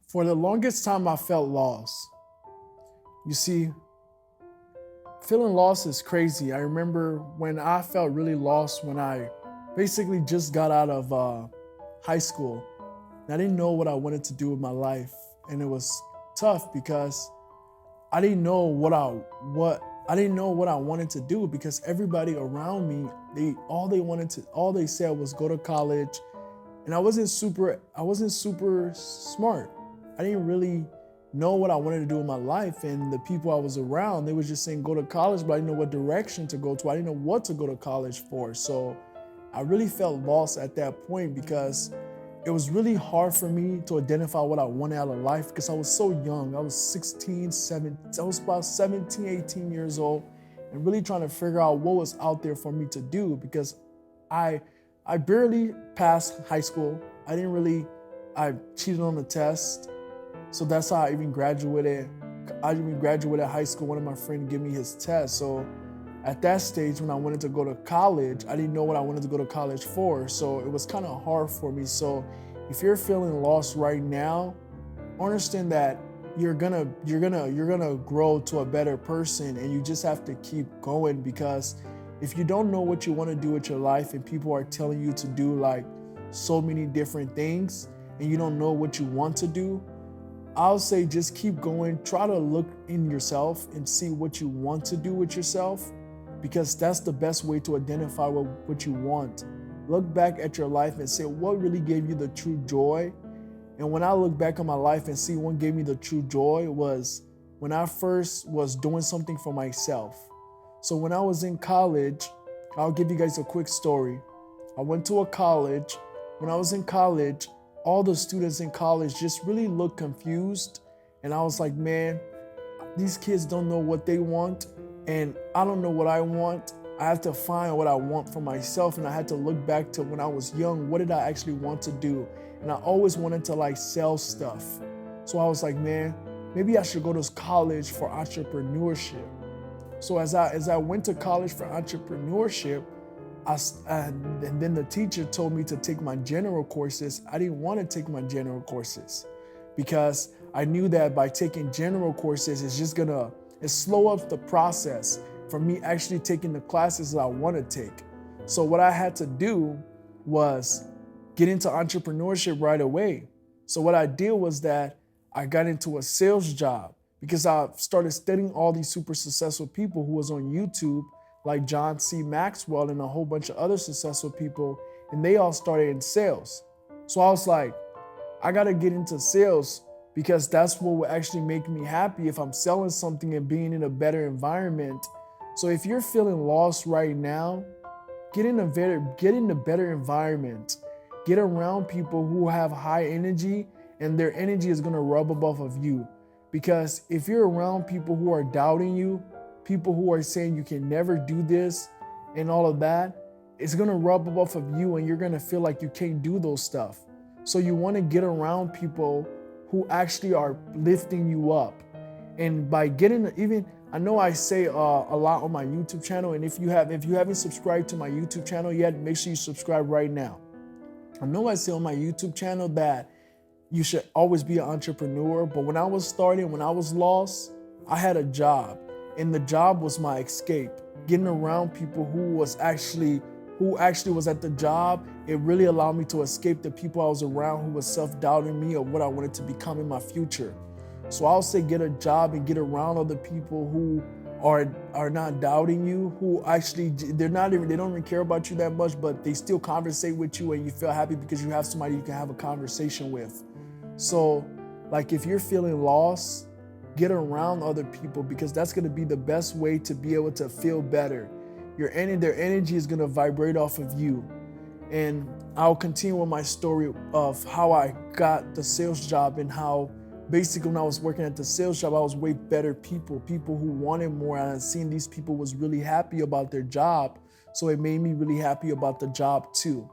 For the longest time, I felt lost. You see, feeling lost is crazy. I remember when I felt really lost when I basically just got out of high school. And I didn't know what I wanted to do with my life, and it was tough because I didn't know what I didn't know what I wanted to do because everybody around me all they said was go to college, and I wasn't super smart. I didn't really know what I wanted to do in my life, and the people I was around, they were just saying go to college, but I didn't know what direction to go to. I didn't know what to go to college for. So I really felt lost at that point because it was really hard for me to identify what I wanted out of life because I was so young. I was 16, 17, I was about 17, 18 years old, and really trying to figure out what was out there for me to do because I I barely passed high school. I cheated on the test. So that's how I even graduated. I even graduated high school. One of my friends gave me his test. So at that stage, when I wanted to go to college, I didn't know what I wanted to go to college for. So it was kind of hard for me. So if you're feeling lost right now, understand that you're gonna grow to a better person, and you just have to keep going because if you don't know what you want to do with your life and people are telling you to do like so many different things and you don't know what you want to do, I'll say just keep going. Try to look in yourself and see what you want to do with yourself because that's the best way to identify what you want. Look back at your life and say what really gave you the true joy. And when I look back on my life and see what gave me the true joy was when I first was doing something for myself. So when I was in college, I'll give you guys a quick story. I went to a college. When I was in college, all the students in college just really looked confused. And I was like, man, these kids don't know what they want, and I don't know what I want. I have to find what I want for myself, and I had to look back to when I was young. What did I actually want to do? And I always wanted to like sell stuff. So I was like, man, maybe I should go to college for entrepreneurship. So as I went to college for entrepreneurship, and then the teacher told me to take my general courses. I didn't want to take my general courses because I knew that by taking general courses, it slow up the process for me actually taking the classes that I want to take. So what I had to do was get into entrepreneurship right away. So what I did was that I got into a sales job because I started studying all these super successful people who was on YouTube, like John C. Maxwell and a whole bunch of other successful people, and they all started in sales. So I was like, I gotta get into sales because that's what will actually make me happy if I'm selling something and being in a better environment. So if you're feeling lost right now, get in a better environment. Get around people who have high energy, and their energy is gonna rub off of you. Because if you're around people who are doubting you, people who are saying you can never do this and all of that, it's gonna rub off of you and you're gonna feel like you can't do those stuff. So you wanna get around people who actually are lifting you up. And by I know I say a lot on my YouTube channel, and if you haven't subscribed to my YouTube channel yet, make sure you subscribe right now. I know I say on my YouTube channel that you should always be an entrepreneur, but when I was starting, when I was lost, I had a job, and the job was my escape. Getting around people who actually was at the job, it really allowed me to escape the people I was around who was self-doubting me of what I wanted to become in my future. So I'll say get a job and get around other people who are not doubting you, who actually they don't even care about you that much, but they still conversate with you and you feel happy because you have somebody you can have a conversation with. So like if you're feeling lost, get around other people because that's gonna be the best way to be able to feel better. Their energy is gonna vibrate off of you. And I'll continue with my story of how I got the sales job and how basically when I was working at the sales job, I was way better people who wanted more. And I seen these people was really happy about their job. So it made me really happy about the job too.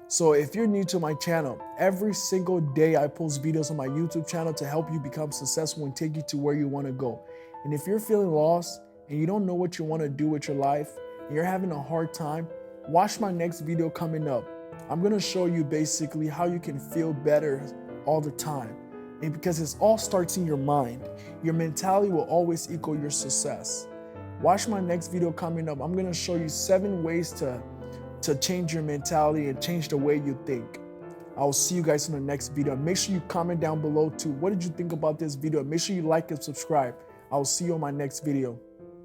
So if you're new to my channel, every single day I post videos on my YouTube channel to help you become successful and take you to where you want to go. And if you're feeling lost and you don't know what you want to do with your life and you're having a hard time, watch my next video coming up. I'm going to show you basically how you can feel better all the time. And because it all starts in your mind, your mentality will always equal your success. Watch my next video coming up. I'm gonna show you 7 ways to change your mentality and change the way you think. I'll see you guys in the next video. Make sure you comment down below too. What did you think about this video? Make sure you like and subscribe. I'll see you on my next video.